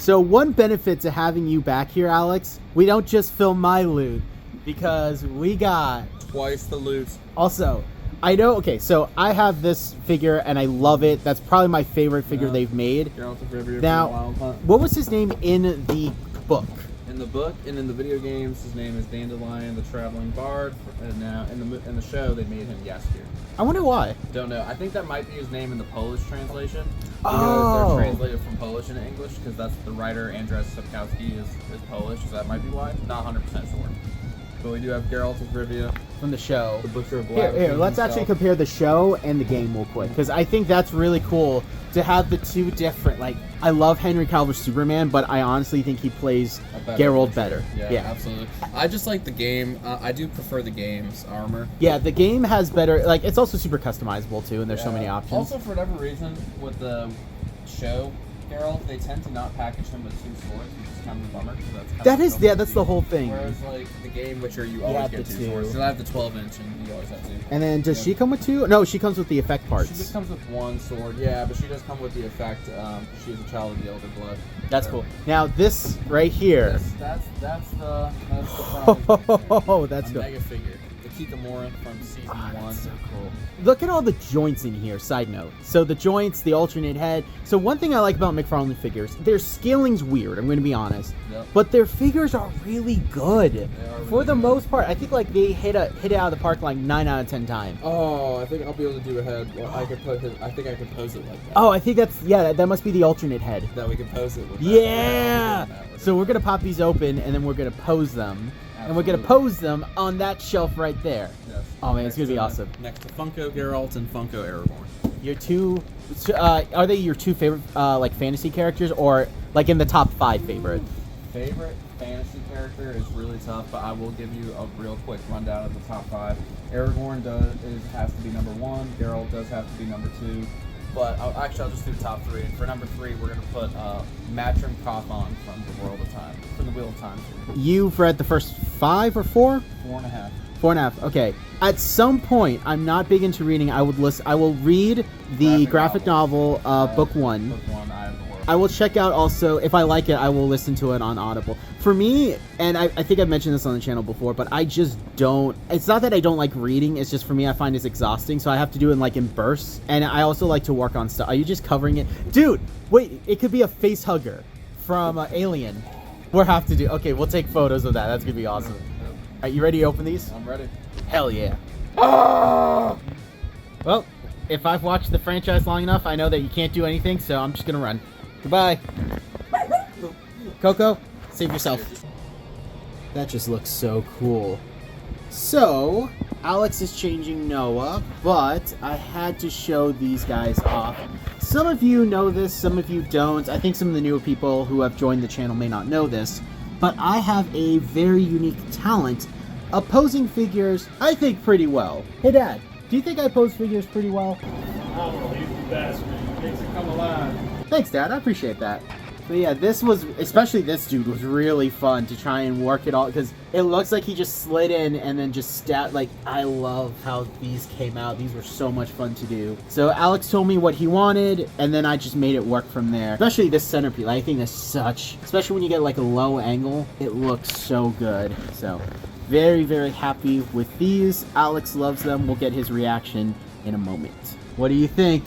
So one benefit to having you back here, Alex, we don't just film my loot, because we got... Twice the loot. Also, I know, okay, so I have this figure, and I love it. That's probably my favorite figure they've made. Now, what was his name in the book? In the book and in the video games, his name is Dandelion, the Traveling Bard. And now in the show, they made him Jaskier. I wonder why. Don't know. I think that might be his name in the Polish translation. Oh. They're translated from Polish into English because that's the writer Andrzej Sapkowski is Polish, so that might be why. Not 100% sure. But we do have Geralt of Rivia from the show. The Butcher of Black. Here, let's actually compare the show and the game real quick, because I think that's really cool to have the two different. Like, I love Henry Cavill's Superman, but I honestly think he plays Geralt better. Yeah, absolutely. I just like the game. I do prefer the game's armor. Yeah, the game has better. Like, it's also super customizable too, and there's so many options. Also, for whatever reason, with the show Geralt, they tend to not package him with two swords, which is kind of a bummer. That's the whole thing. Whereas, like, the game Witcher, you always get two swords. So I have the 12-inch, and you always have two. And then, does she come with two? No, she comes with the effect parts. She just comes with one sword, yeah, but she does come with the effect. She's a child of the Elder Blood. That's cool. Now, this right here. That's the prize. Oh, that's good. Mega figure. The Kikamura from season 1. That's so cool. Look at all the joints in here, side note. So the joints, the alternate head. So one thing I like about McFarlane figures, their scaling's weird, I'm going to be honest. Yep. But their figures are really good. For the most part, I think like they hit it out of the park like 9 out of 10 times. Oh, I think I'll be able to do a head. Well, I think I could pose it like that. Oh, I think that must be the alternate head. That we can pose it with. Yeah! So we're going to pop these open, and then we're going to pose them. Absolutely. And we're going to pose them on that shelf right there. Yes. Oh, man, it's going to be awesome. Next to Funko Geralt and Funko Aragorn. Your two... are they your two favorite, like, fantasy characters, or, like, in the top 5 favorite? Favorite fantasy character is really tough, but I will give you a real quick rundown of the top 5. Aragorn has to be number 1. Geralt does have to be number 2. But I'll just do the top 3. For number 3, we're going to put Matrim Kothon from the World of Time, from the Wheel of Time. You've read the first 5 or 4? 4.5. 4.5. Okay. At some point, I'm not big into reading. I will read the graphic novel, book 1. Book 1. I have the world. I will check out also, if I like it, I will listen to it on Audible. For me, and I think I've mentioned this on the channel before, but I just don't, it's not that I don't like reading, it's just for me, I find it's exhausting, so I have to do it in bursts, and I also like to work on stuff. Are you just covering it? Dude, wait, it could be a face hugger from Alien. We'll have to do, okay, we'll take photos of that. That's gonna be awesome. Are you ready to open these? I'm ready. Hell yeah. Oh! Well, if I've watched the franchise long enough, I know that you can't do anything, so I'm just gonna run. Goodbye. Coco, save yourself. That just looks so cool. So, Alex is changing Noah, but I had to show these guys off. Some of you know this, some of you don't. I think some of the newer people who have joined the channel may not know this, but I have a very unique talent of posing figures, I think, pretty well. Hey, Dad, do you think I pose figures pretty well? Oh, he's the best, man. He makes it come alive. Thanks, Dad. I appreciate that. But yeah, this was, especially this dude, was really fun to try and work it all, because it looks like he just slid in and then just stabbed. Like, I love how these came out. These were so much fun to do. So Alex told me what he wanted, and then I just made it work from there. Especially this centerpiece. I think that's such, especially when you get like a low angle, it looks so good. So very, very happy with these. Alex loves them. We'll get his reaction in a moment. What do you think?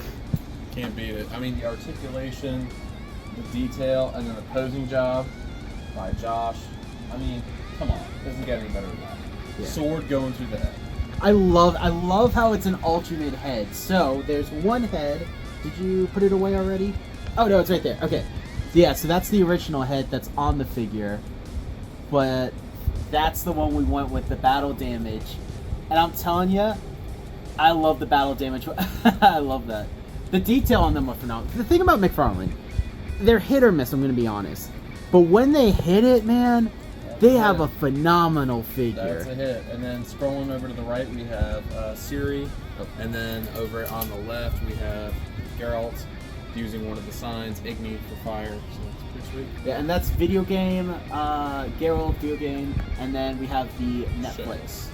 Can't beat it. I mean, the articulation, the detail, and then the posing job by Josh. I mean, come on, it doesn't get any better than that. Yeah. Sword going through the head. I love how it's an alternate head. So there's one head. Did you put it away already? Oh no, it's right there. Okay. Yeah, so that's the original head that's on the figure, but that's the one we went with, the battle damage. And I'm telling you, I love the battle damage. I love that. The detail on them are phenomenal. The thing about McFarlane, they're hit or miss, I'm going to be honest. But when they hit it, man, they have a phenomenal figure. That's a hit. And then scrolling over to the right, we have Ciri. And then over on the left, we have Geralt using one of the signs, Igni for fire. So it's pretty sweet. Yeah, and that's video game, Geralt, video game. And then we have the Netflix.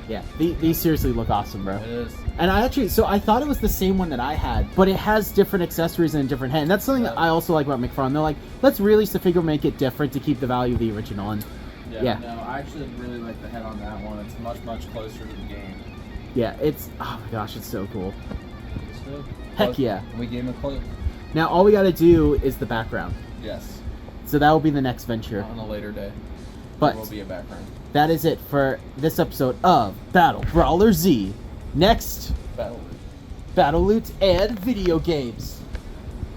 Yeah, these seriously look awesome, bro. It is. And I thought it was the same one that I had, but it has different accessories and a different head. And that's something that I also like about McFarlane. They're like, let's release the figure, make it different to keep the value of the original. And yeah. No, I actually really like the head on that one. It's much closer to the game. Yeah, it's, oh my gosh, it's so cool. So, Heck yeah. We gave him a clue. Now all we gotta do is the background. Yes. So that will be the next venture. On a later day. But there will be a background. that is it for this episode of Battle Brawler Z. Next, Battle Loot and video games.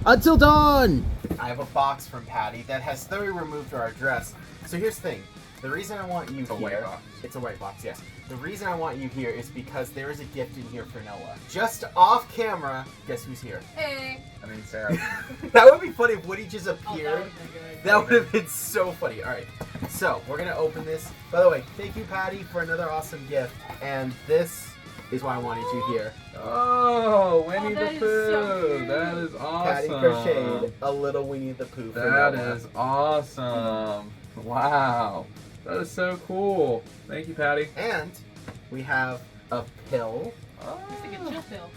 Until dawn! I have a box from Patty that has 30 removed our address. So here's the thing. The reason I want you here... white box. It's a white box, yes. The reason I want you here is because there is a gift in here for Noah. Just off camera, guess who's here? Hey. I mean, Sarah. That would be funny if Woody just Oh, appeared. good. That would have been so funny. Alright, so we're going to open this. By the way, thank you, Patty, for another awesome gift. And this is why I wanted you here. Oh, Winnie that the is Pooh. so cute. That is awesome. Patty crocheted a little Winnie the Pooh for That Noah. is awesome. Wow. That is so cool. Thank you, Patty. And we have a pill. It's like a chill pill.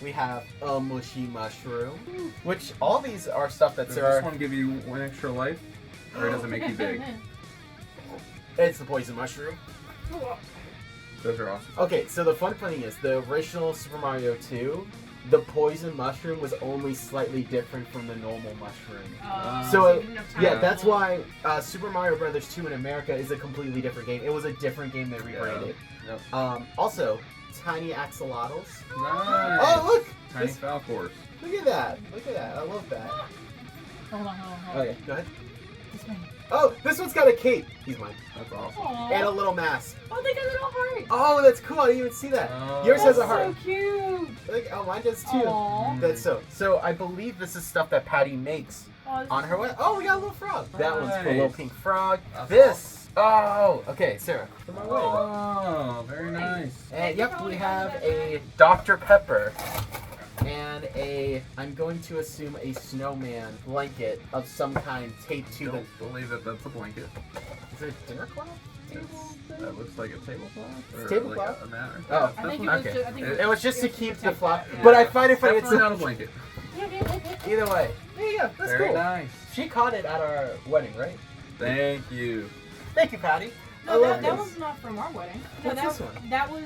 We have a mushy mushroom. Which all these are stuff that Does Sarah... this one give you one extra life? Or does it make you big? It's the poison mushroom. Those are awesome. Okay, so the fun thing is, the original Super Mario 2, the poison mushroom was only slightly different from the normal mushroom. So, you didn't have time yeah, to that's pull. why Super Mario Brothers 2 in America is a completely different game. It was a different game they rebranded. Yep. Also, tiny axolotls. Nice. Oh, look! Tiny This- Falcors. Look at that. Look at that. I love that. Hold on. Oh, yeah. Go ahead. This one. Oh, this one's got a cape. He's mine. That's awesome. Aw. And a little mask. Oh, they got little heart. Oh, that's cool. I didn't even see that. Oh. Yours has a That's heart. so cute. Look, oh, mine does too. Aw. That's so I believe this is stuff that Patty makes Oh, this on is her way. Oh, we got a little frog. That one's cool. A little Nice. pink frog. That's This. Oh, okay, Sarah. For my way. Oh, very nice. And yep, we have a Dr. Pepper and I'm going to assume a snowman blanket of some kind taped to the. Don't believe that that's a blanket. Is it a dinner cloth? That looks like a tablecloth. Or tablecloth? Like a mat. Oh, I think it was okay. just, I think It was just to keep the flop. Yeah. But I find it funny. It's Definitely not a blanket. either way. There you go. That's Very cool. nice. She caught it at our wedding, right? Thank you. Thank you, Patty. I No, love that this. was not from our wedding. No, What's that, this one? That was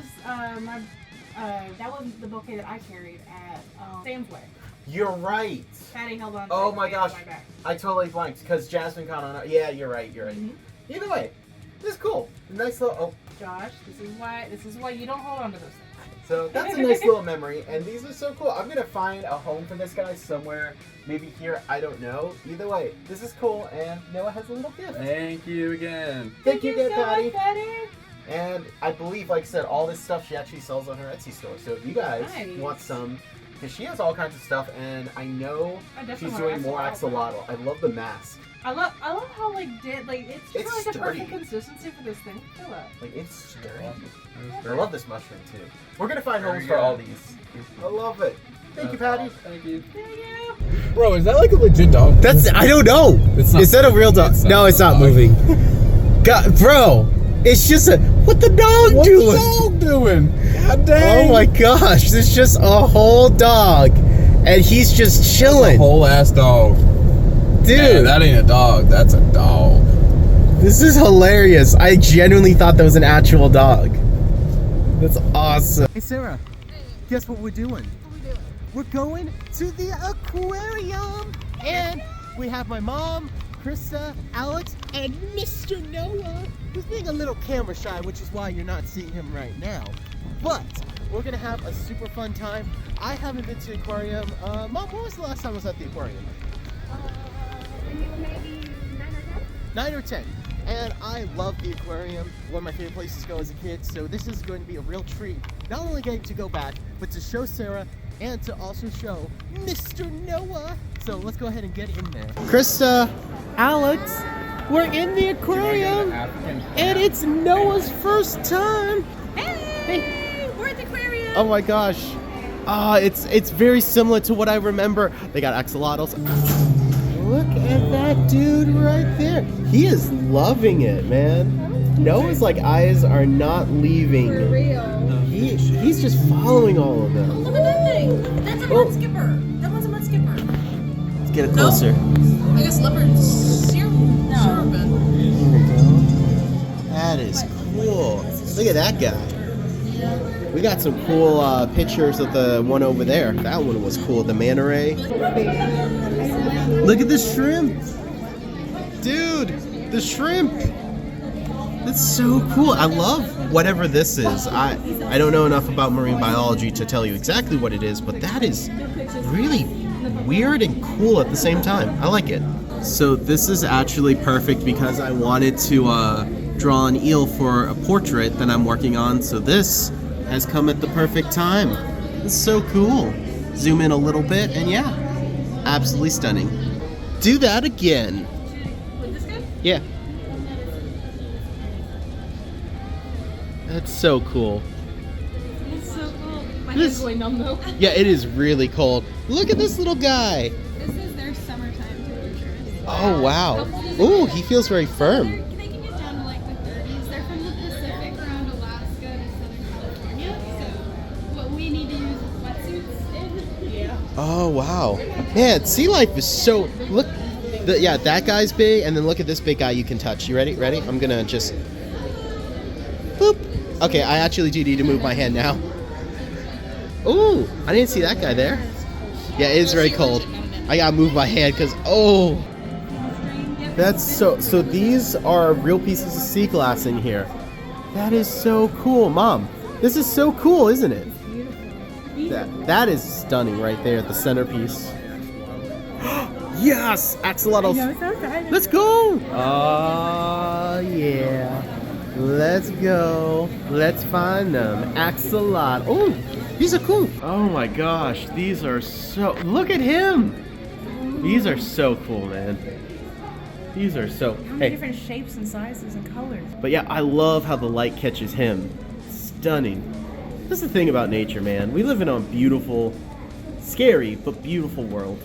that was the bouquet that I carried at Sam's wedding. You're right. Patty held on. Oh to my it gosh. behind my back. I totally blanked because Jasmine caught on. Yeah, you're right. You're right. Mhm. Either way, this is cool. Nice little. Oh, Josh, this is why you don't hold on to those things. so that's a nice little memory, and these are so cool. I'm gonna find a home for this guy somewhere, maybe here. I don't know. Either way, this is cool, and Noah has a little gift. Thank you again. Thank you again, so much, Patty. Patty. And I believe, like I said, all this stuff she actually sells on her Etsy store. So if you guys Nice. want some, because she has all kinds of stuff, and I know I definitely she's want doing more axolotl. axolotl. I love the mask. I love how it's It's really the sturdy. perfect consistency for this thing. Feel that. Like it's sturdy. I I love this mushroom too. We're gonna find Very homes for good. all these. I love it. Thank you, Patty. Thank you. There you go. Bro, is that like a legit dog? That's I don't know. It's not- Is that a real dog? it's not No, a it's not dog. moving. God, bro, it's just a what the dog What's doing? the dog doing? God dang. Oh my gosh, there's just a whole dog, and he's just chilling, Whole ass dog. dude. Man, that ain't a dog. That's a dog. This is hilarious. I genuinely thought that was an actual dog. That's awesome. Hey Sarah, guess what we're doing? What are we doing? We're going to the aquarium, and we have my mom, Krista, Alex, and Mr. Noah, who's being a little camera shy, which is why you're not seeing him right now. But we're gonna have a super fun time. I haven't been to the aquarium. Mom, when was the last time I was at the aquarium? Maybe 9 or 10. And I love the aquarium, one of my favorite places to go as a kid, so this is going to be a real treat. Not only getting to go back, but to show Sarah and to also show Mr. Noah. So let's go ahead and get in there. Krista, Alex, we're in the aquarium, and it's Noah's first time. Hey, we're at the aquarium. Oh my gosh. It's very similar to what I remember. They got axolotls. Look at that dude right there. He is loving it, man. Noah's like eyes are not leaving. For real. He's just following all of them. Look at that thing. That's a mud skipper. That one's a mud skipper. Let's get it closer. I guess leopard serum. No. There we go. That is cool. Look at that guy. We got some cool pictures of the one over there. That one was cool. The manta ray. Look at the shrimp. Dude, the shrimp. That's so cool. I love whatever this is. I don't know enough about marine biology to tell you exactly what it is, but that is really weird and cool at the same time. I like it. So this is actually perfect because I wanted to draw an eel for a portrait that I'm working on. So this has come at the perfect time. It's so cool. Zoom in a little bit and yeah, absolutely stunning. Do that again. Was this good? Yeah. That's so cool. It's so cool. My This- hand's going numb though. Yeah, it is really cold. Look at this little guy. This is their summertime temperatures. Oh, wow. How cold is Ooh, it? he feels very firm. They can get down to like the 30s. They're from the Pacific around Alaska to Southern California. So what we need to use is wetsuits in. Yeah. Oh, wow. Man, sea life is so... Look, yeah, that guy's big, and then look at this big guy you can touch. You ready? Ready? I'm gonna just... Boop. Okay, I actually do need to move my hand now. Ooh, I didn't see that guy there. Yeah, it is very cold. I gotta move my hand because, oh. That's so these are real pieces of sea glass in here. That is so cool, Mom. This is so cool, isn't it? That is stunning right there, the centerpiece. Yes, axolotls. Let's go. Oh yeah. Let's go. Let's find them. Axolot. Oh, these are cool. Oh my gosh, these are so. Look at him. These are so cool, man. These are so. Hey. Different shapes and sizes and colors. But yeah, I love how the light catches him. Stunning. That's the thing about nature, man. We live in a beautiful, scary, but beautiful world.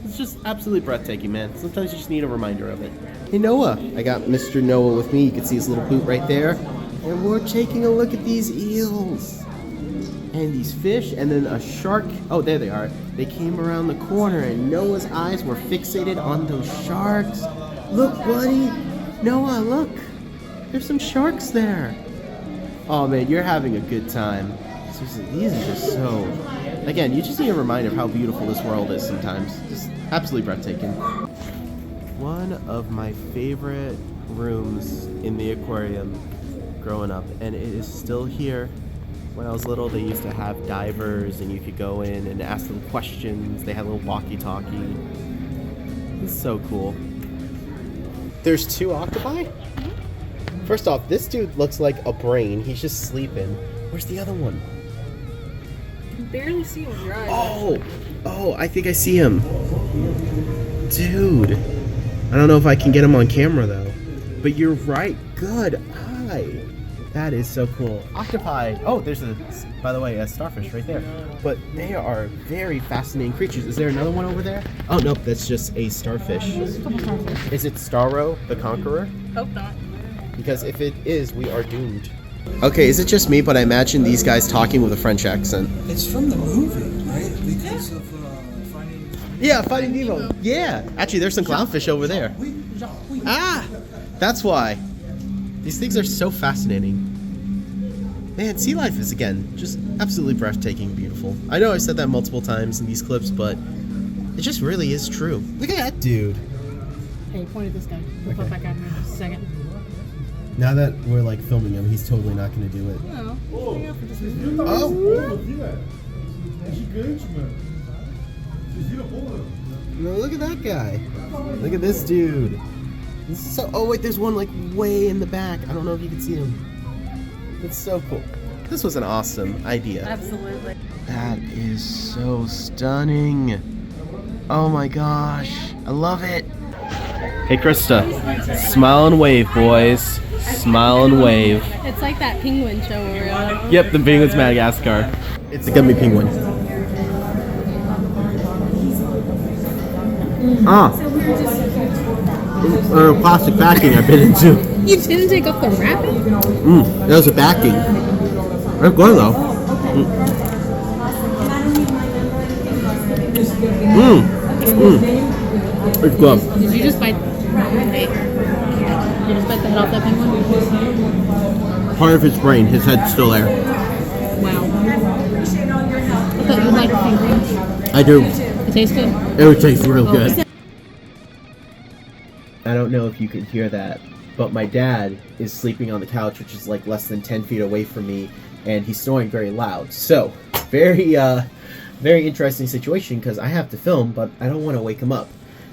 It's just absolutely breathtaking, man. Sometimes you just need a reminder of it. Hey, Noah. I got Mr. Noah with me. You can see his little boot right there. And we're taking a look at these eels. And these fish, and then a shark. Oh, there they are. They came around the corner, and Noah's eyes were fixated on those sharks. Look, buddy. Noah, look. There's some sharks there. Oh, man, you're having a good time. Seriously, these are just so... Again, you just need a reminder of how beautiful this world is sometimes. Just absolutely breathtaking. One of my favorite rooms in the aquarium growing up, and it is still here. When I was little, they used to have divers, and you could go in and ask them questions. They had a little walkie-talkie. It's so cool. There's 2 octopi? First off, this dude looks like a brain. He's just sleeping. Where's the other one? You can barely see him with your eyes. Oh, I think I see him. Dude. I don't know if I can get him on camera, though. But you're right. Good eye. That is so cool. Octopi. Oh, there's by the way, a starfish right there. But they are very fascinating creatures. Is there another one over there? Oh, nope, that's just a starfish. Is it Starro, the Conqueror? Hope not. Because if it is, we are doomed. Okay, is it just me, but I imagine these guys talking with a French accent? It's from the movie, right? Because of Finding... Yeah, Finding Nemo. Yeah. Actually, there's some clownfish over there. Ah! That's why. These things are so fascinating. Man, sea life is, again, just absolutely breathtaking and beautiful. I know I've said that multiple times in these clips, but it just really is true. Look at that dude. Hey, point at this guy. We'll pop back out in just a second. Now that we're like filming him, he's totally not going to do it. No. Oh! No, look at that guy. Look at this dude. So, oh wait, there's one like way in the back. I don't know if you can see him. It's so cool. This was an awesome idea. Absolutely. That is so stunning. Oh my gosh, I love it. Hey Krista, smile and wave, boys. Smile and wave. It's like that penguin show where we're like... Yep, the penguin's Madagascar. It's a gummy penguin. Plastic packing I've been into. You didn't take off the wrapping? That was a backing. That's good though. It's good. Did you just bite? Hey. Did you just bite the head off that penguin? Part of his brain, his head's still there. Wow. I thought you liked penguins. I do. It tastes good? It would taste real good. I don't know if you can hear that, but my dad is sleeping on the couch, which is like less than 10 feet away from me, and he's snoring very loud. So, very interesting situation because I have to film, but I don't want to wake him up.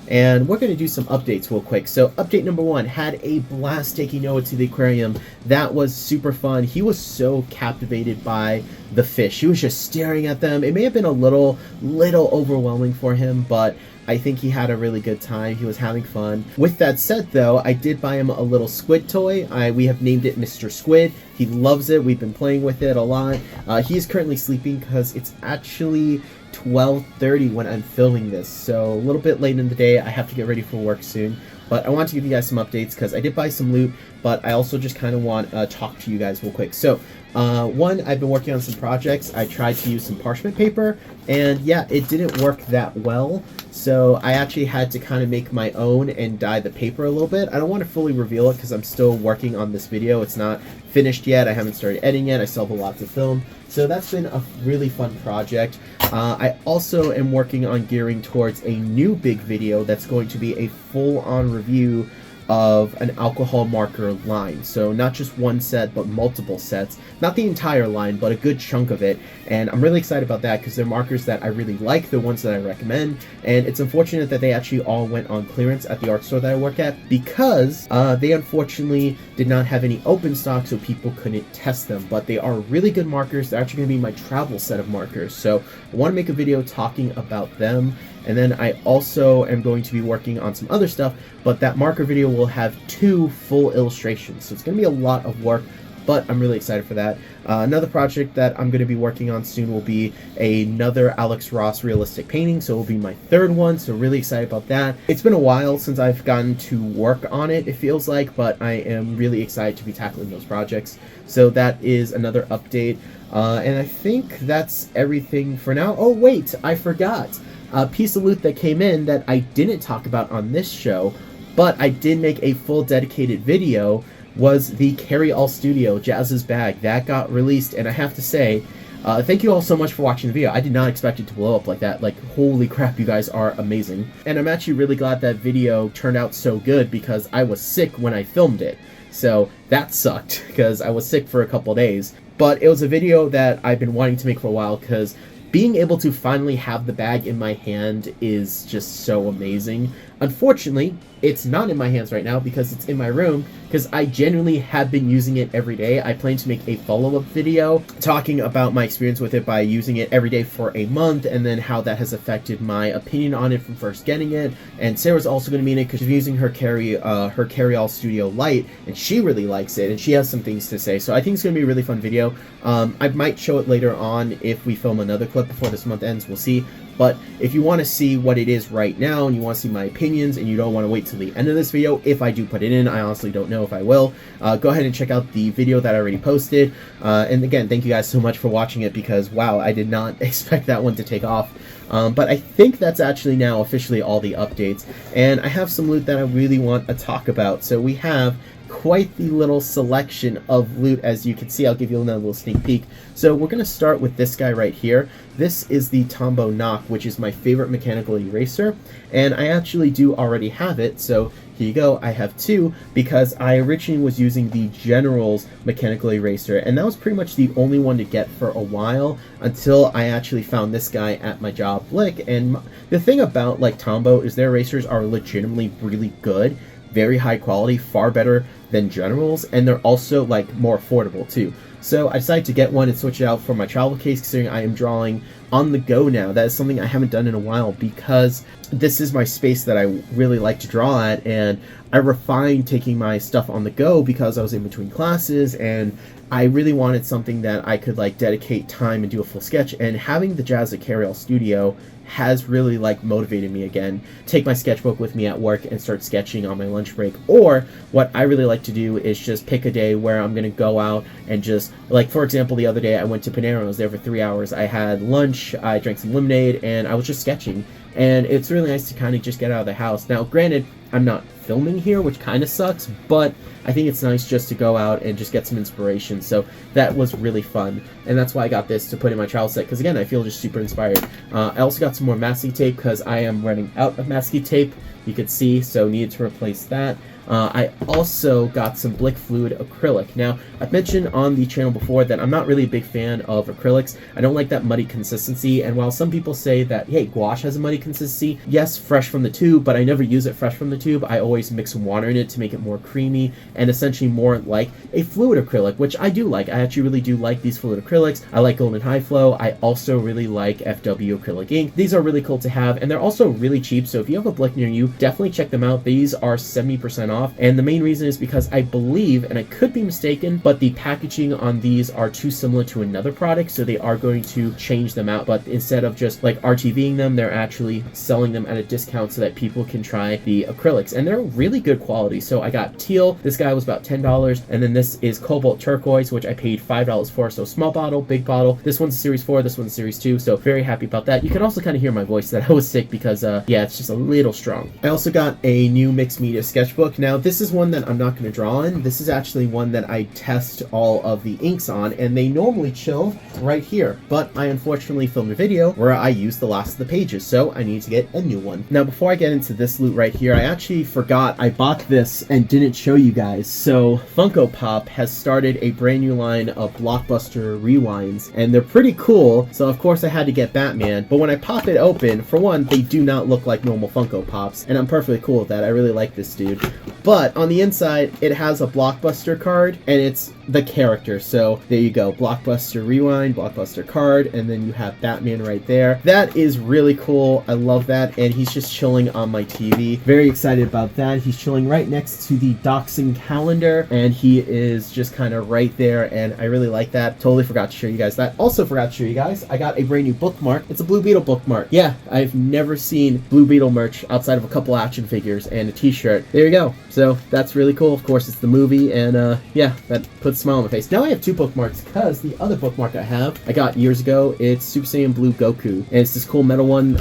And we're going to do some updates real quick. So update number 1, had a blast taking Noah to the aquarium. That was super fun. He was so captivated by the fish. He was just staring at them. It may have been a little overwhelming for him, but I think he had a really good time. He was having fun. With that said though, I did buy him a little squid toy. We have named it Mr. Squid. He loves it. We've been playing with it a lot. He is currently sleeping because it's actually 12:30 when I'm filming this, so a little bit late in the day. I have to get ready for work soon, but I want to give you guys some updates because I did buy some loot, but I also just kind of want to talk to you guys real quick. So one, I've been working on some projects. I tried to use some parchment paper, and yeah, it didn't work that well, so I actually had to kind of make my own and dye the paper a little bit. I don't want to fully reveal it because I'm still working on this video. It's not finished yet. I haven't started editing yet. I still have a lot to film, so that's been a really fun project. I also am working on gearing towards a new big video that's going to be a full-on review of an alcohol marker line. So not just one set, but multiple sets. Not the entire line, but a good chunk of it. And I'm really excited about that because they're markers that I really like, the ones that I recommend. And it's unfortunate that they actually all went on clearance at the art store that I work at because they unfortunately did not have any open stock, so people couldn't test them. But they are really good markers. They're actually going to be my travel set of markers. So I want to make a video talking about them. And then I also am going to be working on some other stuff, but that marker video will have 2 full illustrations. So it's going to be a lot of work, but I'm really excited for that. Another project that I'm going to be working on soon will be another Alex Ross realistic painting, so it will be my 3rd one, so really excited about that. It's been a while since I've gotten to work on it, it feels like, but I am really excited to be tackling those projects. So that is another update, and I think that's everything for now. Oh wait, I forgot. A piece of loot that came in that I didn't talk about on this show, but I did make a full dedicated video, was the Carry All Studio Jazz's bag. That got released, and I have to say, thank you all so much for watching the video. I did not expect it to blow up like that. Like, holy crap, you guys are amazing. And I'm actually really glad that video turned out so good because I was sick when I filmed it. So that sucked because I was sick for a couple days. But it was a video that I've been wanting to make for a while because being able to finally have the bag in my hand is just so amazing. Unfortunately, it's not in my hands right now because it's in my room, because I genuinely have been using it every day. I plan to make a follow-up video talking about my experience with it by using it every day for a month, and then how that has affected my opinion on it from first getting it. And Sarah's also going to be in it because she's using her Carry All Studio Light, and she really likes it, and she has some things to say. So I think it's going to be a really fun video. I might show it later on if we film another clip before this month ends. We'll see. But if you want to see what it is right now, and you want to see my opinions, and you don't want to wait till the end of this video, if I do put it in, I honestly don't know if I will, go ahead and check out the video that I already posted. And again, thank you guys so much for watching it, because wow, I did not expect that one to take off. But I think that's actually now officially all the updates, and I have some loot that I really want to talk about. So we have quite the little selection of loot, as you can see. I'll give you another little sneak peek. So we're going to start with this guy right here. This is the Tombow Knock, which is my favorite mechanical eraser, and I actually do already have it, so here you go. I have 2 because I originally was using the General's mechanical eraser, and that was pretty much the only one to get for a while until I actually found this guy at my job, Blick. And the thing about like Tombow is their erasers are legitimately really good, very high quality, far better than General's, and they're also like more affordable too. So I decided to get one and switch it out for my travel case, considering I am drawing on the go now. That is something I haven't done in a while because this is my space that I really like to draw at, and I refined taking my stuff on the go because I was in between classes, and I really wanted something that I could like dedicate time and do a full sketch. And having the Jazz Carry All Studio has really like motivated me again. Take my sketchbook with me at work and start sketching on my lunch break. Or what I really like to do is just pick a day where I'm gonna go out and just, like for example, the other day I went to Panera. I was there for 3 hours. I had lunch, I drank some lemonade, and I was just sketching. And it's really nice to kind of just get out of the house. Now, granted, I'm not filming here, which kind of sucks, but I think it's nice just to go out and just get some inspiration. So that was really fun, and that's why I got this to put in my travel set, because again, I feel just super inspired. I also got some more masking tape because I am running out of masking tape, you could see, so needed to replace that. I also got some Blick Fluid acrylic. Now, I've mentioned on the channel before that I'm not really a big fan of acrylics. I don't like that muddy consistency, and while some people say that, hey, gouache has a muddy consistency, yes, fresh from the tube, but I never use it fresh from the tube. I always mix some water in it to make it more creamy and essentially more like a fluid acrylic, which I do like. I actually really do like these fluid acrylics. I like Golden High Flow. I also really like FW acrylic ink. These are really cool to have, and they're also really cheap, so if you have a Blick near you, definitely check them out. These are 70% off. And the main reason is because I believe, and I could be mistaken, but the packaging on these are too similar to another product, so they are going to change them out. But instead of just like RTVing them, they're actually selling them at a discount so that people can try the acrylics, and they're really good quality. So I got teal, this guy was about $10, and then this is cobalt turquoise, which I paid $5 for. So small bottle, big bottle. This one's a series 4, this one's a series 2, so very happy about that. You can also kind of hear my voice that I was sick because yeah, it's just a little strong. I also got a new mixed media sketchbook. Now this is one that I'm not going to draw in. This is actually one that I test all of the inks on, and they normally chill right here, but I unfortunately filmed a video where I used the last of the pages, so I need to get a new one. Now before I get into this loot right here, I actually forgot I bought this and didn't show you guys. So Funko Pop has started a brand new line of Blockbuster rewinds, and they're pretty cool, so of course I had to get Batman. But when I pop it open, for one, they do not look like normal Funko Pops, and I'm perfectly cool with that. I really like this dude. But on the inside, it has a Blockbuster card, and it's the character. So there you go, Blockbuster Rewind, Blockbuster card, and then you have Batman right there. That is really cool. I love that, and he's just chilling on my TV. Very excited about that. He's chilling right next to the DACHSHUND calendar, and he is just kind of right there, and I really like that. Totally forgot to show you guys that. Also forgot to show you guys, I got a brand new bookmark. It's a Blue Beetle bookmark. Yeah, I've never seen Blue Beetle merch outside of a couple action figures and a t-shirt. There you go. So that's really cool. Of course, it's the movie, and yeah, that puts a smile on my face. Now I have two bookmarks because the other bookmark I got years ago, it's Super Saiyan Blue Goku, and it's this cool metal one.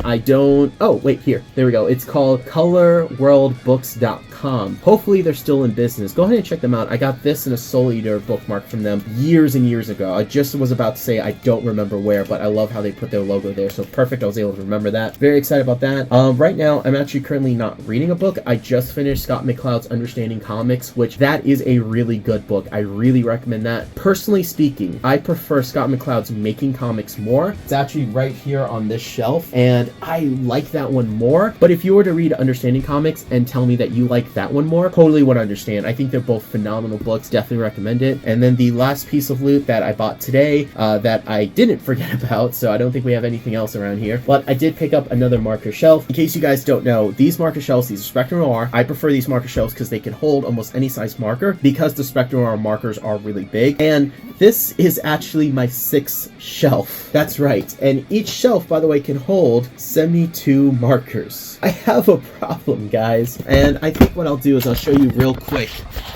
Oh wait, here, there we go. It's called colorworldbooks.com. Hopefully they're still in business. Go ahead and check them out. I got this in a Soul Eater bookmark from them years and years ago. I just was about to say I don't remember where, but I love how they put their logo there, so perfect. I was able to remember that. Very excited about that. Right now I'm actually currently not reading a book. I just finished Scott McCloud's Understanding Comics, which that is a really good book. I really recommend that. Personally speaking, I prefer Scott McCloud's Making Comics more. It's actually right here on this shelf, and I like that one more. But if you were to read Understanding Comics and tell me that you like that one more, totally would understand. I think they're both phenomenal books. Definitely recommend it. And then the last piece of loot that I bought today that I didn't forget about, so I don't think we have anything else around here, but I did pick up another marker shelf. In case you guys don't know, these marker shelves, these are Spectrum Noir. I prefer these marker shelves because they can hold almost any size marker, because the Spectrum Noir markers are really big. And this is actually my 6th shelf. That's right. And each shelf, by the way, can hold 72 markers. I have a problem, guys. And I think what I'll do is I'll show you real quick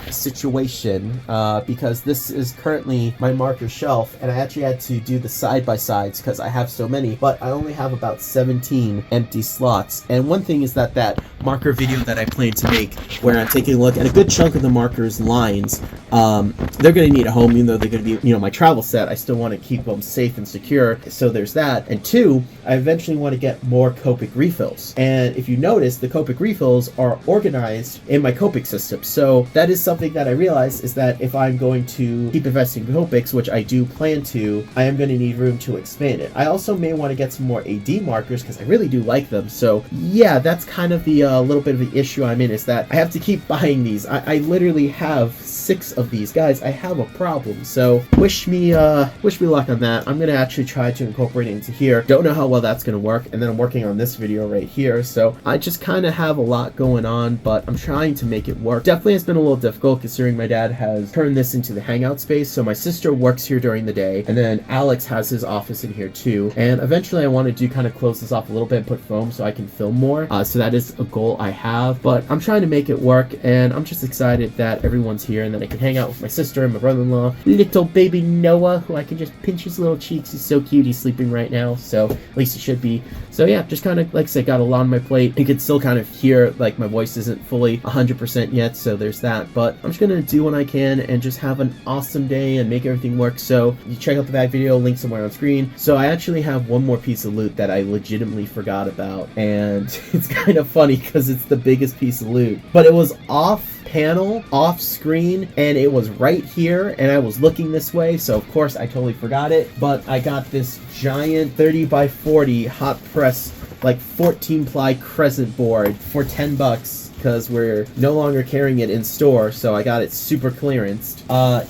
a situation because this is currently my marker shelf, and I actually had to do the side-by-sides because I have so many, but I only have about 17 empty slots. And one thing is that marker video that I plan to make, where I'm taking a look at a good chunk of the markers lines, they're going to need a home, even though they're going to be, my travel set. I still want to keep them safe and secure, so there's that. And two, I eventually want to get more Copic refills. And if you notice, the Copic refills are organized in my Copic system. So that is something that I realized, is that if I'm going to keep investing in Copics, which I do plan to, I am going to need room to expand it. I also may want to get some more AD markers because I really do like them. So yeah, that's kind of the little bit of the issue I'm in, is that I have to keep buying these. I literally have 6 of these. Guys, I have a problem. So wish me luck on that. I'm going to actually try to incorporate it into here. Don't know how well that's going to work. And then I'm working on this video right here. So I just kind of have a lot going on, but I'm trying to make it work. Definitely has been a little difficult cool considering my dad has turned this into the hangout space. So my sister works here during the day, and then Alex has his office in here too. And eventually I want to kind of close this off a little bit and put foam so I can film more. So that is a goal I have, but I'm trying to make it work, and I'm just excited that everyone's here and that I can hang out with my sister and my brother-in-law, little baby Noah, who I can just pinch his little cheeks. He's so cute. He's sleeping right now, so at least he should be. So yeah, just kind of, like I said, got a lot on my plate. You can still kind of hear, like, my voice isn't fully 100% yet, so there's that, but I'm just gonna do what I can and just have an awesome day and make everything work. So you check out the back video, link somewhere on screen. So I actually have one more piece of loot that I legitimately forgot about, and it's kind of funny because it's the biggest piece of loot, but it was off panel, off screen, and it was right here, and I was looking this way, so of course I totally forgot it. But I got this giant 30 by 40 hot press, like 14 ply crescent board for $10 because we're no longer carrying it in store, so I got it super clearanced.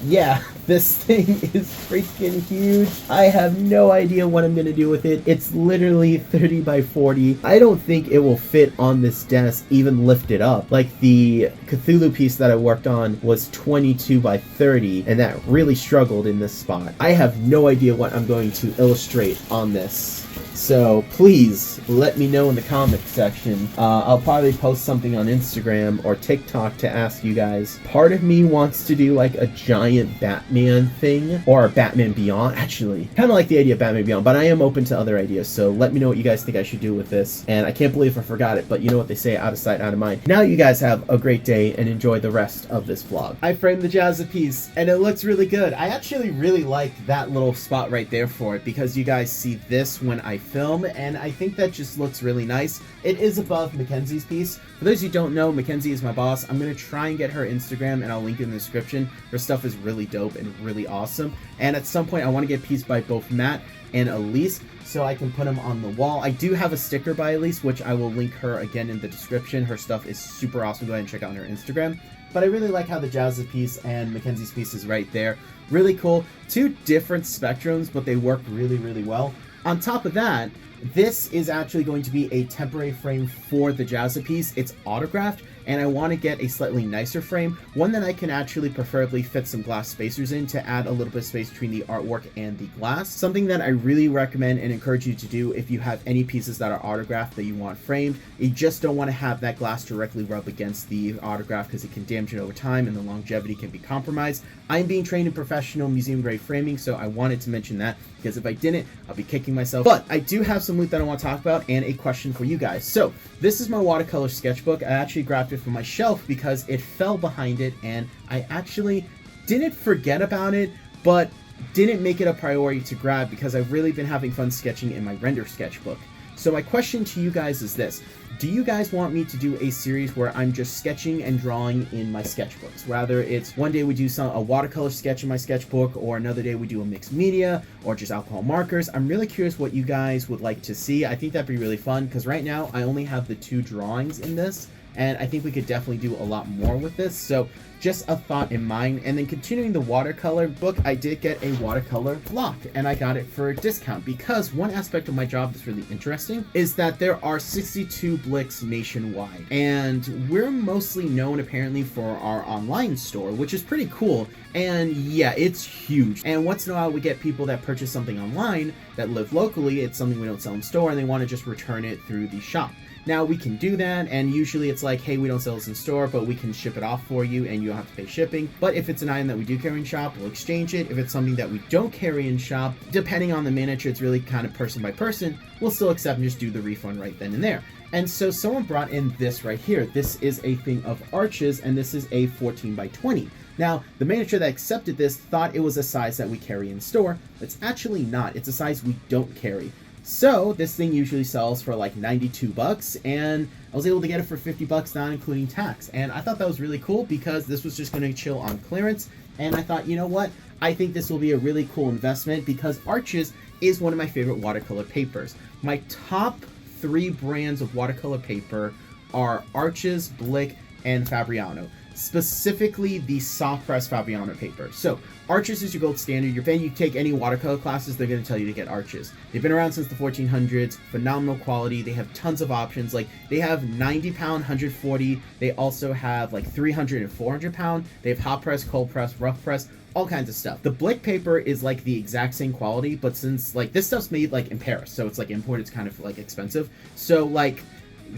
Yeah, this thing is freaking huge. I have no idea what I'm gonna do with it. It's literally 30 by 40. I don't think it will fit on this desk, even lift it up. Like the Cthulhu piece that I worked on was 22 by 30, and that really struggled in this spot. I have no idea what I'm going to illustrate on this. So please let me know in the comment section. I'll probably post something on Instagram or TikTok to ask you guys. Part of me wants to do like a giant Batman thing, or Batman Beyond. Actually, kind of like the idea of Batman Beyond, but I am open to other ideas. So let me know what you guys think I should do with this. And I can't believe I forgot it, but you know what they say, out of sight, out of mind. Now you guys have a great day and enjoy the rest of this vlog. I framed the Jazza piece and it looks really good. I actually really like that little spot right there for it because you guys see this when I film, and I think that just looks really nice. It is above Mackenzie's piece. For those who don't know, Mackenzie is my boss. I'm gonna try and get her Instagram, and I'll link it in the description. Her stuff is really dope and really awesome, and at some point I want to get a piece by both Matt and Elise so I can put them on the wall. I do have a sticker by Elise, which I will link her again in the description. Her stuff is super awesome. Go ahead and check out her Instagram. But I really like how the Jazza piece and Mackenzie's piece is right there. Really cool. Two different spectrums, but they work really, really well. On top of that, this is actually going to be a temporary frame for the Jazza piece. It's autographed, and I want to get a slightly nicer frame, one that I can actually preferably fit some glass spacers in to add a little bit of space between the artwork and the glass. Something that I really recommend and encourage you to do if you have any pieces that are autographed that you want framed. You just don't want to have that glass directly rub against the autograph because it can damage it over time and the longevity can be compromised. I'm being trained in professional museum grade framing, so I wanted to mention that because if I didn't, I'll be kicking myself. But I do have some loot that I want to talk about and a question for you guys. So this is my watercolor sketchbook. I actually grabbed it from my shelf because it fell behind it, and I actually didn't forget about it, but didn't make it a priority to grab because I've really been having fun sketching in my render sketchbook. So my question to you guys is this: do you guys want me to do a series where I'm just sketching and drawing in my sketchbooks? Whether it's one day we do a watercolor sketch in my sketchbook, or another day we do a mixed media, or just alcohol markers. I'm really curious what you guys would like to see. I think that'd be really fun because right now I only have the 2 drawings in this, and I think we could definitely do a lot more with this. So just a thought in mind. And then continuing the watercolor book, I did get a watercolor block, and I got it for a discount because one aspect of my job that's really interesting is that there are 62 Blicks nationwide, and we're mostly known apparently for our online store, which is pretty cool. And yeah, it's huge. And once in a while we get people that purchase something online that live locally. It's something we don't sell in store, and they want to just return it through the shop. Now we can do that, and usually it's like, hey, we don't sell this in store, but we can ship it off for you and you don't have to pay shipping. But if it's an item that we do carry in shop, we'll exchange it. If it's something that we don't carry in shop, depending on the miniature, it's really kind of person by person, we'll still accept and just do the refund right then and there. And so someone brought in this right here. This is a thing of arches, and this is a 14 by 20. Now, the miniature that accepted this thought it was a size that we carry in store. It's actually not. It's a size we don't carry. So this thing usually sells for like $92, and I was able to get it for $50, not including tax. And I thought that was really cool because this was just going to chill on clearance. And I thought, you know what? I think this will be a really cool investment because Arches is one of my favorite watercolor papers. My top 3 brands of watercolor paper are Arches, Blick, and Fabriano. specifically the soft press Fabriano paper. So Arches is your gold standard. If you take any watercolor classes, they're going to tell you to get Arches. They've been around since the 1400s, phenomenal quality. They have tons of options. Like they have 90 pound, 140. They also have like 300 and 400 pound. They have hot press, cold press, rough press, all kinds of stuff. The Blick paper is like the exact same quality, but since like this stuff's made like in Paris, so it's like imported, it's kind of like expensive. So like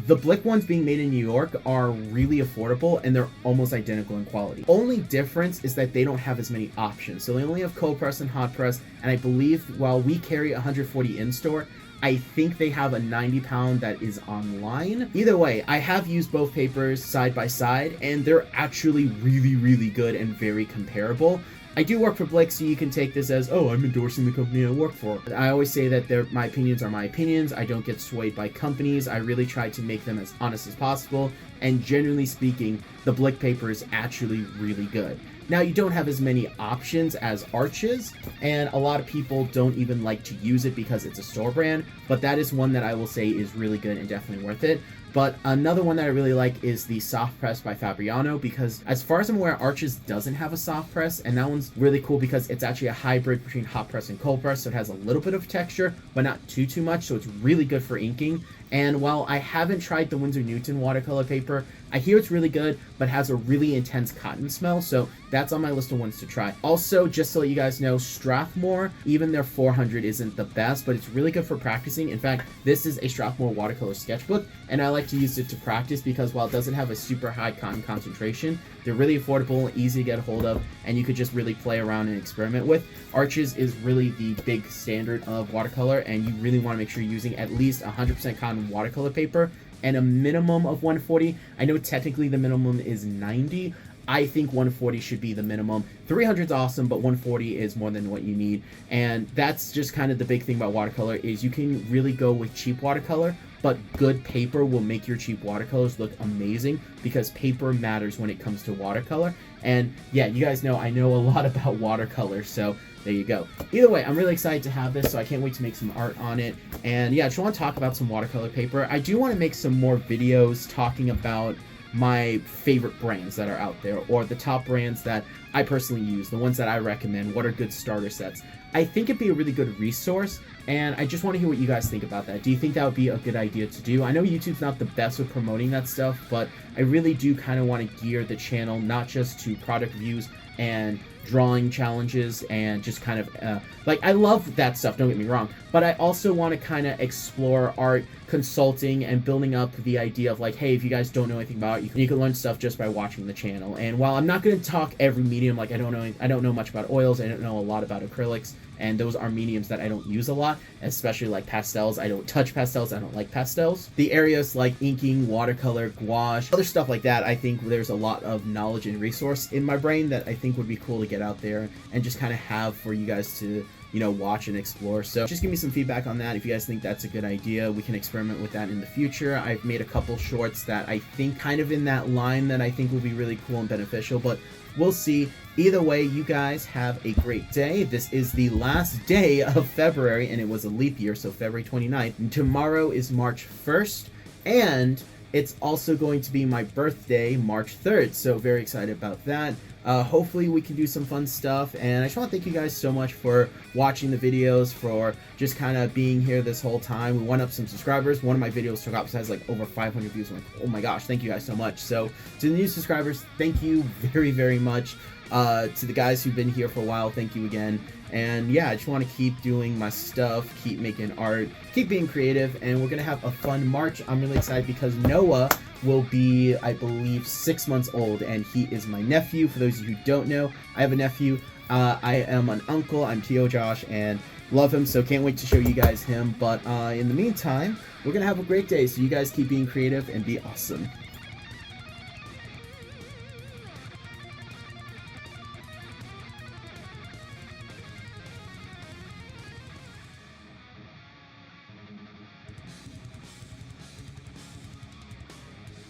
the Blick ones being made in New York are really affordable and they're almost identical in quality. Only difference is that they don't have as many options. So they only have cold press and hot press, and I believe while we carry 140 in store, I think they have a 90 pound that is online. Either way, I have used both papers side by side and they're actually really, really good and very comparable. I do work for Blick, so you can take this as, oh, I'm endorsing the company I work for. I always say that my opinions are my opinions. I don't get swayed by companies. I really try to make them as honest as possible. And generally speaking, the Blick paper is actually really good. Now, you don't have as many options as Arches, and a lot of people don't even like to use it because it's a store brand, but that is one that I will say is really good and definitely worth it. But another one that I really like is the soft press by Fabriano, because as far as I'm aware, Arches doesn't have a soft press, and that one's really cool because it's actually a hybrid between hot press and cold press, so it has a little bit of texture, but not too much, so it's really good for inking. And while I haven't tried the Winsor Newton watercolor paper, I hear it's really good, but has a really intense cotton smell, so that's on my list of ones to try. Also, just to let you guys know, Strathmore, even their 400 isn't the best, but it's really good for practicing. In fact, this is a Strathmore watercolor sketchbook, and I like to use it to practice because while it doesn't have a super high cotton concentration, they're really affordable, easy to get a hold of, and you could just really play around and experiment with. Arches is really the big standard of watercolor, and you really want to make sure you're using at least 100% cotton watercolor paper and a minimum of 140. I know technically the minimum is 90. I think 140 should be the minimum. 300 is awesome, but 140 is more than what you need. And that's just kind of the big thing about watercolor is you can really go with cheap watercolor, but good paper will make your cheap watercolors look amazing because paper matters when it comes to watercolor. And yeah, you guys know I know a lot about watercolor, so there you go. Either way, I'm really excited to have this, so I can't wait to make some art on it. And yeah, I just want to talk about some watercolor paper. I do want to make some more videos talking about my favorite brands that are out there, or the top brands that I personally use, the ones that I recommend, what are good starter sets. I think it'd be a really good resource, and I just want to hear what you guys think about that. Do you think that would be a good idea to do? I know YouTube's not the best with promoting that stuff, but I really do kind of want to gear the channel not just to product reviews and drawing challenges and just kind of like I love that stuff, don't get me wrong, but I also want to kind of explore art consulting and building up the idea of like, hey, if you guys don't know anything about it, you can learn stuff just by watching the channel. And while I'm not going to talk every medium, like I don't know much about oils, I don't know a lot about acrylics, and those are mediums that I don't use a lot, especially like pastels. I don't touch pastels, I don't like pastels. The areas like inking, watercolor, gouache, other stuff like that, I think there's a lot of knowledge and resource in my brain that I think would be cool to get out there and just kind of have for you guys to, you know, watch and explore. So just give me some feedback on that. If you guys think that's a good idea, we can experiment with that in the future. I've made a couple shorts that I think kind of in that line that I think will be really cool and beneficial, but we'll see. Either way, you guys have a great day. This is the last day of February, and it was a leap year, so February 29th. And tomorrow is March 1st, and it's also going to be my birthday, March 3rd, so very excited about that. Hopefully we can do some fun stuff, and I just want to thank you guys so much for watching the videos, for just kind of being here this whole time. We went up some subscribers. One of my videos took up has like over 500 views. I'm like, oh my gosh, thank you guys so much. So to the new subscribers, thank you very, very much. To the guys who've been here for a while, thank you again. And yeah, I just want to keep doing my stuff, keep making art, keep being creative, and we're gonna have a fun March. I'm really excited because Noah will be, I believe, 6 months old, and he is my nephew. For those of you who don't know, I have a nephew. I am an uncle. I'm T.O. Josh, and love him, so can't wait to show you guys him. But in the meantime, we're gonna have a great day, so you guys keep being creative and be awesome.